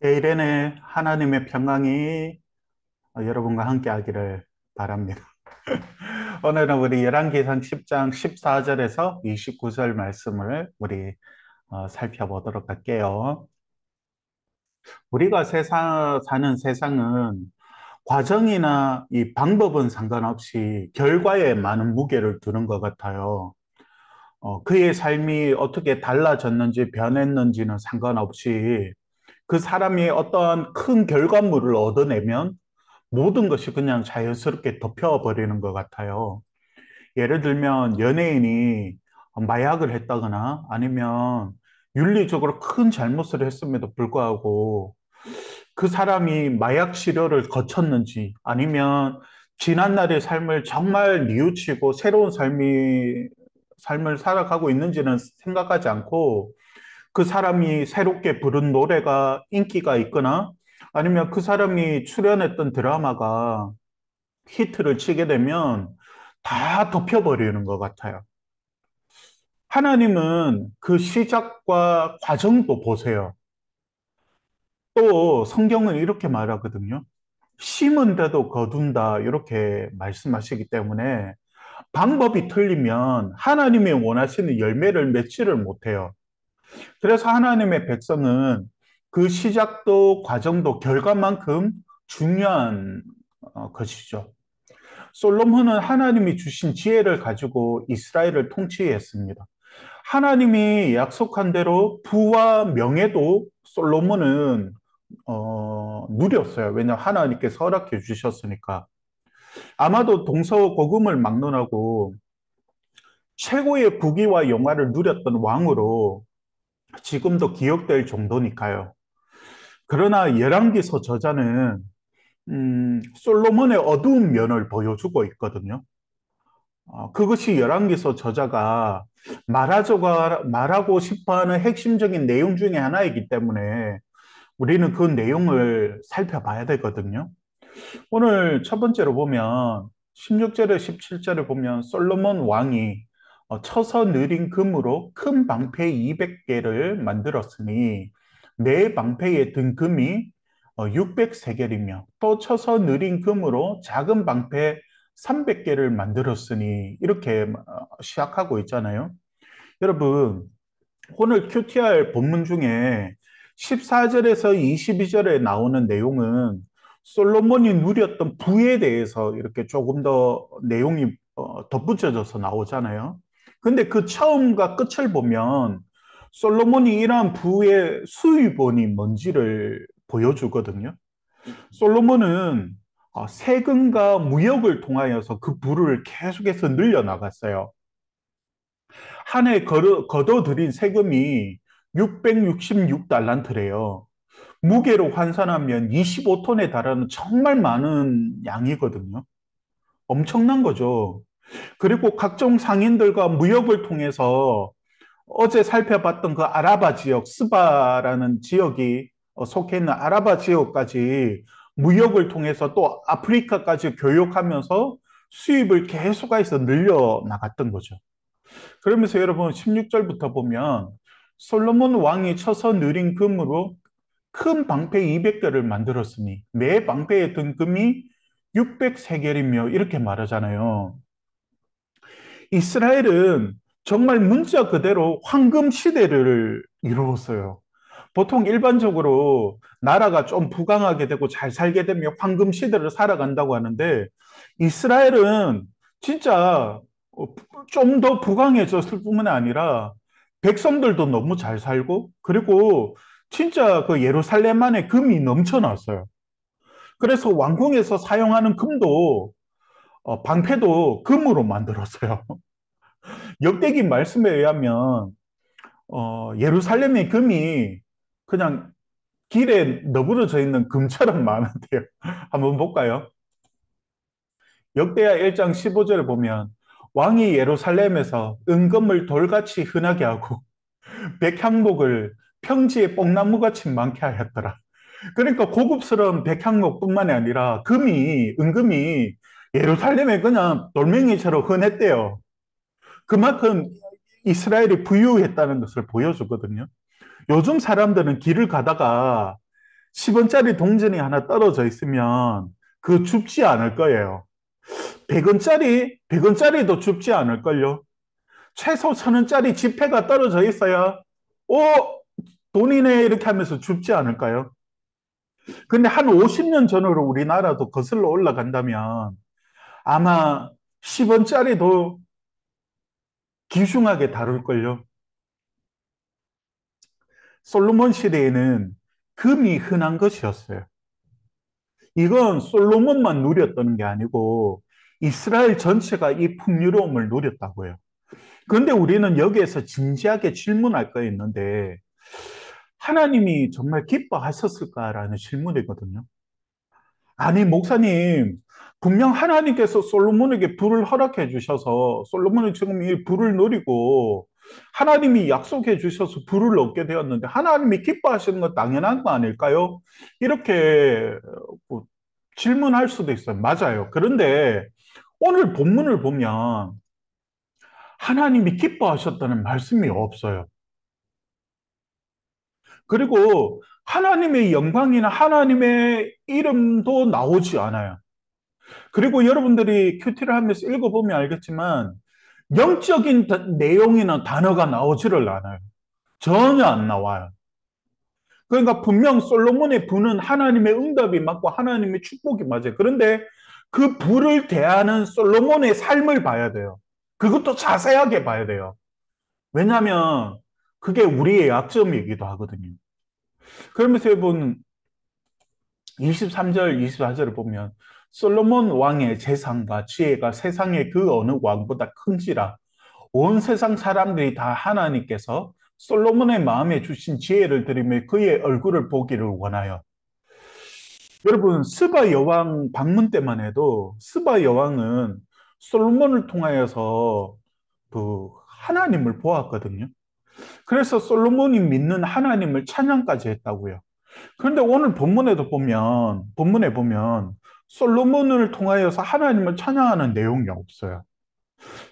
에이렌의 하나님의 평강이 여러분과 함께 하기를 바랍니다. 오늘은 우리 열왕기상 10장 14절에서 29절 말씀을 우리 살펴보도록 할게요. 우리가 사는 세상은 과정이나 이 방법은 상관없이 결과에 많은 무게를 두는 것 같아요. 그의 삶이 어떻게 달라졌는지 변했는지는 상관없이 그 사람이 어떠한 큰 결과물을 얻어내면 모든 것이 그냥 자연스럽게 덮여버리는 것 같아요. 예를 들면 연예인이 마약을 했다거나 아니면 윤리적으로 큰 잘못을 했음에도 불구하고 그 사람이 마약 치료를 거쳤는지, 아니면 지난날의 삶을 정말 뉘우치고 새로운 삶을 살아가고 있는지는 생각하지 않고 그 사람이 새롭게 부른 노래가 인기가 있거나 아니면 그 사람이 출연했던 드라마가 히트를 치게 되면 다 덮여버리는 것 같아요. 하나님은 그 시작과 과정도 보세요. 또 성경은 이렇게 말하거든요. 심은 데도 거둔다 이렇게 말씀하시기 때문에 방법이 틀리면 하나님이 원하시는 열매를 맺지를 못해요. 그래서 하나님의 백성은 그 시작도 과정도 결과만큼 중요한 것이죠. 솔로몬은 하나님이 주신 지혜를 가지고 이스라엘을 통치했습니다. 하나님이 약속한 대로 부와 명예도 솔로몬은 누렸어요. 왜냐하면 하나님께서 허락해 주셨으니까. 아마도 동서고금을 막론하고 최고의 부귀와 영화를 누렸던 왕으로 지금도 기억될 정도니까요. 그러나 열왕기서 저자는 솔로몬의 어두운 면을 보여주고 있거든요. 그것이 열왕기서 저자가 말하고 싶어하는 핵심적인 내용 중에 하나이기 때문에 우리는 그 내용을 살펴봐야 되거든요. 오늘 첫 번째로 보면 16절에 17절을 보면 솔로몬 왕이 쳐서 느린 금으로 큰 방패 200개를 만들었으니 매 방패에 든 금이 600세겔이며 또 쳐서 느린 금으로 작은 방패 300개를 만들었으니 이렇게 시작하고 있잖아요. 여러분, 오늘 QTR 본문 중에 14절에서 22절에 나오는 내용은 솔로몬이 누렸던 부에 대해서 이렇게 조금 더 내용이 덧붙여져서 나오잖아요. 근데 그 처음과 끝을 보면 솔로몬이 이러한 부의 수입원이 뭔지를 보여주거든요. 솔로몬은 세금과 무역을 통하여서 그 부를 계속해서 늘려나갔어요. 한 해 거둬들인 세금이 666달란트래요. 무게로 환산하면 25톤에 달하는 정말 많은 양이거든요. 엄청난 거죠. 그리고 각종 상인들과 무역을 통해서 어제 살펴봤던 그 아라바 지역, 스바라는 지역이 속해 있는 아라바 지역까지 무역을 통해서 또 아프리카까지 교역하면서 수입을 계속해서 늘려 나갔던 거죠. 그러면서 여러분 16절부터 보면 솔로몬 왕이 쳐서 느린 금으로 큰 방패 200개를 만들었으니 매 방패에 든 금이 600세겔이며 이렇게 말하잖아요. 이스라엘은 정말 문자 그대로 황금 시대를 이루었어요. 보통 일반적으로 나라가 좀 부강하게 되고 잘 살게 되면 황금 시대를 살아간다고 하는데 이스라엘은 진짜 좀 더 부강해졌을 뿐만 아니라 백성들도 너무 잘 살고 그리고 진짜 그 예루살렘 안에 금이 넘쳐났어요. 그래서 왕궁에서 사용하는 금도 방패도 금으로 만들었어요. 역대기 말씀에 의하면 예루살렘의 금이 그냥 길에 너부러져 있는 금처럼 많은데요. 한번 볼까요? 역대하 1장 15절에 보면 왕이 예루살렘에서 은금을 돌같이 흔하게 하고 백향목을 평지에 뽕나무같이 많게 하였더라. 그러니까 고급스러운 백향목뿐만이 아니라 은금이 예루살렘에 그냥 돌멩이처럼 흔했대요. 그만큼 이스라엘이 부유했다는 것을 보여주거든요. 요즘 사람들은 길을 가다가 10원짜리 동전이 하나 떨어져 있으면 그 줍지 않을 거예요. 100원짜리도 줍지 않을걸요. 최소 1000원짜리 지폐가 떨어져 있어야, 돈이네, 이렇게 하면서 줍지 않을까요? 근데 한 50년 전으로 우리나라도 거슬러 올라간다면 아마 10원짜리도 귀중하게 다룰걸요. 솔로몬 시대에는 금이 흔한 것이었어요. 이건 솔로몬만 누렸던 게 아니고 이스라엘 전체가 이 풍요로움을 누렸다고요. 그런데 우리는 여기에서 진지하게 질문할 거 있는데 하나님이 정말 기뻐하셨을까라는 질문이거든요. 아니, 목사님, 분명 하나님께서 솔로몬에게 불을 허락해 주셔서 솔로몬은 지금 이 불을 누리고 하나님이 약속해 주셔서 불을 얻게 되었는데 하나님이 기뻐하시는 건 당연한 거 아닐까요? 이렇게 질문할 수도 있어요. 맞아요. 그런데 오늘 본문을 보면 하나님이 기뻐하셨다는 말씀이 없어요. 그리고 하나님의 영광이나 하나님의 이름도 나오지 않아요. 그리고 여러분들이 큐티를 하면서 읽어보면 알겠지만 영적인 내용이나 단어가 나오지를 않아요. 전혀 안 나와요. 그러니까 분명 솔로몬의 부는 하나님의 응답이 맞고 하나님의 축복이 맞아요. 그런데 그 부를 대하는 솔로몬의 삶을 봐야 돼요. 그것도 자세하게 봐야 돼요. 왜냐하면 그게 우리의 약점이기도 하거든요. 그러면서 여러분 23절, 24절을 보면 솔로몬 왕의 재산과 지혜가 세상의 그 어느 왕보다 큰지라 온 세상 사람들이 다 하나님께서 솔로몬의 마음에 주신 지혜를 들으며 그의 얼굴을 보기를 원하여. 여러분, 스바 여왕 방문 때만 해도 스바 여왕은 솔로몬을 통하여서 그 하나님을 보았거든요. 그래서 솔로몬이 믿는 하나님을 찬양까지 했다고요. 그런데 오늘 본문에 보면 솔로몬을 통하여서 하나님을 찬양하는 내용이 없어요.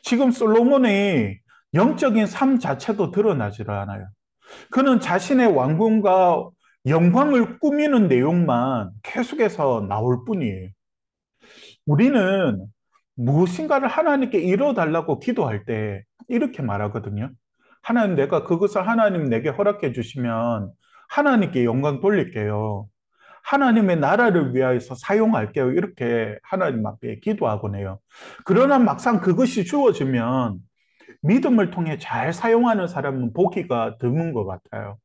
지금 솔로몬의 영적인 삶 자체도 드러나질 않아요. 그는 자신의 왕궁과 영광을 꾸미는 내용만 계속해서 나올 뿐이에요. 우리는 무엇인가를 하나님께 이뤄달라고 기도할 때 이렇게 말하거든요. 하나님, 내가 그것을 하나님 내게 허락해 주시면 하나님께 영광 돌릴게요. 하나님의 나라를 위하여서 사용할게요. 이렇게 하나님 앞에 기도하곤 해요. 그러나 막상 그것이 주어지면 믿음을 통해 잘 사용하는 사람은 보기가 드문 것 같아요.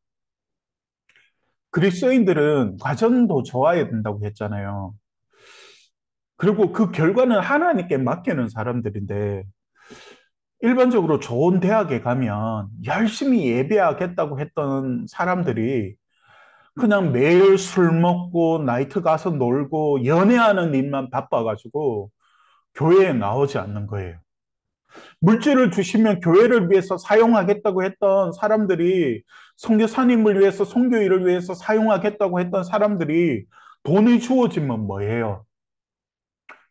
그리스도인들은 과정도 좋아야 된다고 했잖아요. 그리고 그 결과는 하나님께 맡기는 사람들인데 일반적으로 좋은 대학에 가면 열심히 예배하겠다고 했던 사람들이 그냥 매일 술 먹고 나이트 가서 놀고 연애하는 일만 바빠가지고 교회에 나오지 않는 거예요. 물질을 주시면 교회를 위해서 사용하겠다고 했던 사람들이 선교사님을 위해서 선교일을 위해서 사용하겠다고 했던 사람들이 돈이 주어지면 뭐예요?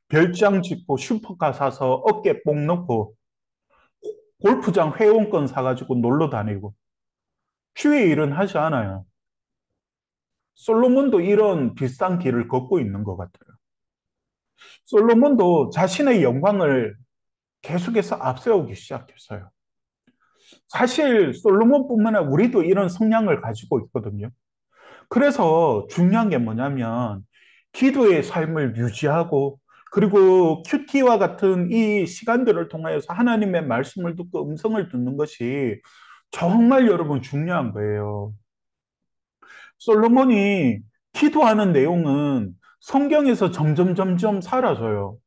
별장 짓고 슈퍼카 사서 어깨 뽕 넣고 골프장 회원권 사가지고 놀러 다니고 주의 일은 하지 않아요. 솔로몬도 이런 비싼 길을 걷고 있는 것 같아요. 솔로몬도 자신의 영광을 계속해서 앞세우기 시작했어요. 사실 솔로몬뿐만 아니라 우리도 이런 성향을 가지고 있거든요. 그래서 중요한 게 뭐냐면 기도의 삶을 유지하고 그리고 큐티와 같은 이 시간들을 통하여서 하나님의 말씀을 듣고 음성을 듣는 것이 정말 여러분 중요한 거예요. 솔로몬이 기도하는 내용은 성경에서 점점 사라져요.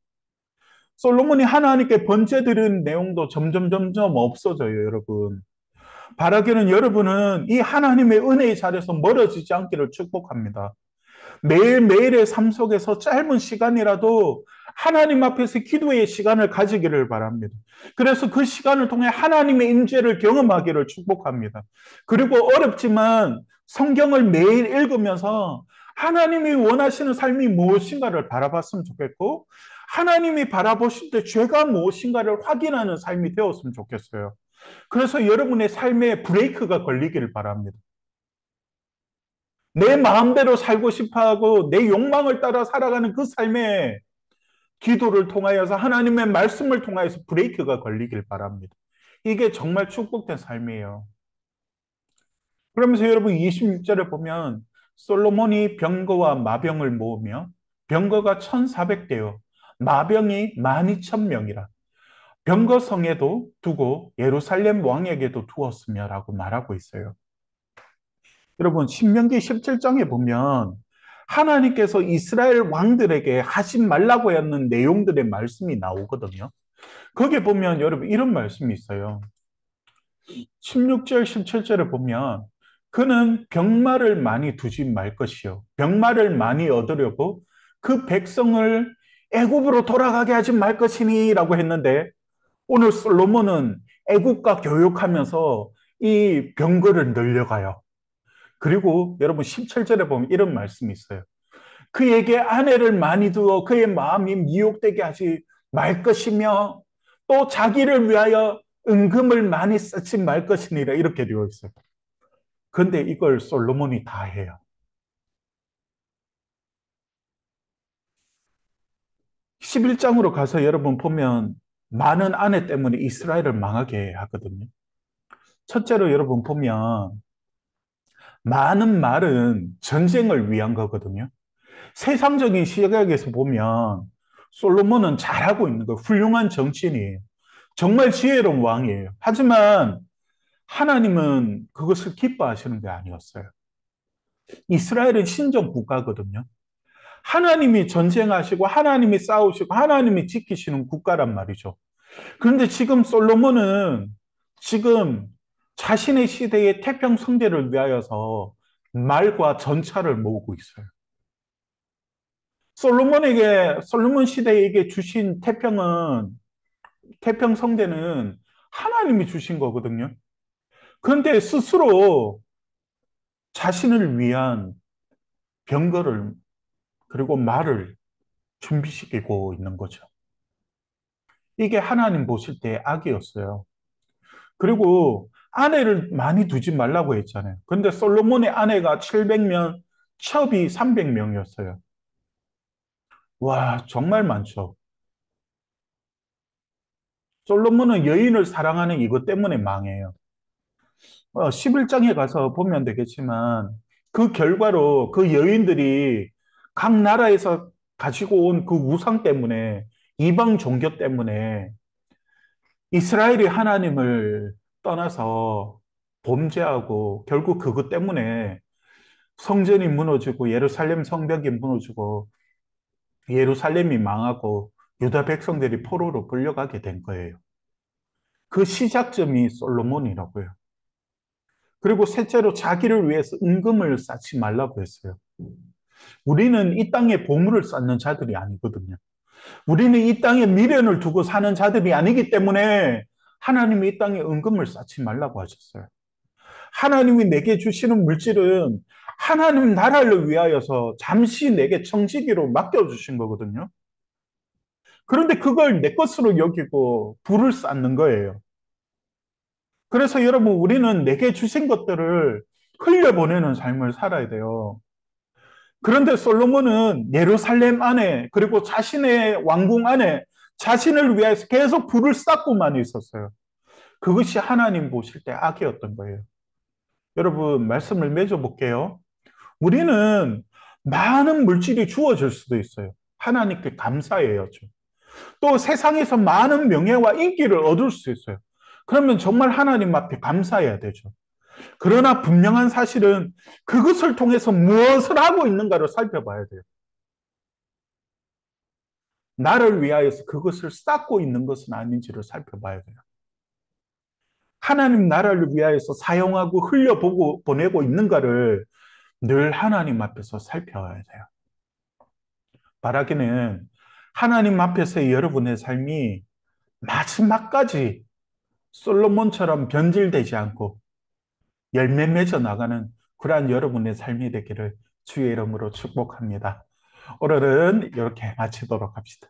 솔로몬이 하나님께 번제드리는 내용도 점점 없어져요, 여러분. 바라기는 여러분은 이 하나님의 은혜의 자리에서 멀어지지 않기를 축복합니다. 매일매일의 삶 속에서 짧은 시간이라도 하나님 앞에서 기도의 시간을 가지기를 바랍니다. 그래서 그 시간을 통해 하나님의 임재를 경험하기를 축복합니다. 그리고 어렵지만 성경을 매일 읽으면서 하나님이 원하시는 삶이 무엇인가를 바라봤으면 좋겠고 하나님이 바라보실 때 죄가 무엇인가를 확인하는 삶이 되었으면 좋겠어요. 그래서 여러분의 삶에 브레이크가 걸리기를 바랍니다. 내 마음대로 살고 싶어 하고 내 욕망을 따라 살아가는 그 삶에 기도를 통하여서 하나님의 말씀을 통하여서 브레이크가 걸리길 바랍니다. 이게 정말 축복된 삶이에요. 그러면서 여러분 26절에 보면 솔로몬이 병거와 마병을 모으며 병거가 1,400대요. 마병이 12,000명이라. 병거성에도 두고 예루살렘 왕에게도 두었으며라고 말하고 있어요. 여러분 신명기 17장에 보면 하나님께서 이스라엘 왕들에게 하지 말라고 했는 내용들의 말씀이 나오거든요. 거기에 보면 여러분 이런 말씀이 있어요. 16절, 17절에 보면 그는 병마를 많이 두지 말 것이요. 병마를 많이 얻으려고 그 백성을 애굽으로 돌아가게 하지 말 것이니라고 했는데 오늘 솔로몬은 애국과 교육하면서 이 병거를 늘려가요. 그리고 여러분 17절에 보면 이런 말씀이 있어요. 그에게 아내를 많이 두어 그의 마음이 미혹되게 하지 말 것이며 또 자기를 위하여 은금을 많이 쓰지 말 것이니라 이렇게 되어 있어요. 그런데 이걸 솔로몬이 다 해요. 11장으로 가서 여러분 보면 많은 아내 때문에 이스라엘을 망하게 하거든요. 첫째로 여러분 보면 많은 말은 전쟁을 위한 거거든요. 세상적인 시각에서 보면 솔로몬은 잘하고 있는 거예요. 훌륭한 정치인이에요. 정말 지혜로운 왕이에요. 하지만 하나님은 그것을 기뻐하시는 게 아니었어요. 이스라엘은 신정 국가거든요. 하나님이 전쟁하시고 하나님이 싸우시고 하나님이 지키시는 국가란 말이죠. 그런데 지금 솔로몬은 지금 자신의 시대의 태평 성대를 위하여서 말과 전차를 모으고 있어요. 솔로몬 시대에게 주신 태평 성대는 하나님이 주신 거거든요. 그런데 스스로 자신을 위한 병거를 그리고 말을 준비시키고 있는 거죠. 이게 하나님 보실 때 악이었어요. 그리고 아내를 많이 두지 말라고 했잖아요. 근데 솔로몬의 아내가 700명, 첩이 300명이었어요. 와, 정말 많죠. 솔로몬은 여인을 사랑하는 이것 때문에 망해요. 11장에 가서 보면 되겠지만 그 결과로 그 여인들이 각 나라에서 가지고 온 그 우상 때문에 이방 종교 때문에 이스라엘이 하나님을 떠나서 범죄하고 결국 그것 때문에 성전이 무너지고 예루살렘 성벽이 무너지고 예루살렘이 망하고 유다 백성들이 포로로 끌려가게 된 거예요. 그 시작점이 솔로몬이라고요. 그리고 셋째로 자기를 위해서 은금을 쌓지 말라고 했어요. 우리는 이 땅에 보물을 쌓는 자들이 아니거든요. 우리는 이 땅에 미련을 두고 사는 자들이 아니기 때문에 하나님이 이 땅에 은금을 쌓지 말라고 하셨어요. 하나님이 내게 주시는 물질은 하나님 나라를 위하여서 잠시 내게 청지기로 맡겨주신 거거든요. 그런데 그걸 내 것으로 여기고 부를 쌓는 거예요. 그래서 여러분, 우리는 내게 주신 것들을 흘려보내는 삶을 살아야 돼요. 그런데 솔로몬은 예루살렘 안에, 그리고 자신의 왕궁 안에 자신을 위해서 계속 불을 쌓고만 있었어요. 그것이 하나님 보실 때 악이었던 거예요. 여러분, 말씀을 맺어볼게요. 우리는 많은 물질이 주어질 수도 있어요. 하나님께 감사해야죠. 또 세상에서 많은 명예와 인기를 얻을 수 있어요. 그러면 정말 하나님 앞에 감사해야 되죠. 그러나 분명한 사실은 그것을 통해서 무엇을 하고 있는가를 살펴봐야 돼요. 나를 위하여서 그것을 쌓고 있는 것은 아닌지를 살펴봐야 돼요. 하나님 나라를 위하여서 사용하고 흘려보고 보내고 있는가를 늘 하나님 앞에서 살펴야 돼요. 바라기는 하나님 앞에서 여러분의 삶이 마지막까지 솔로몬처럼 변질되지 않고 열매 맺어 나가는 그러한 여러분의 삶이 되기를 주의 이름으로 축복합니다. 오늘은 이렇게 마치도록 합시다.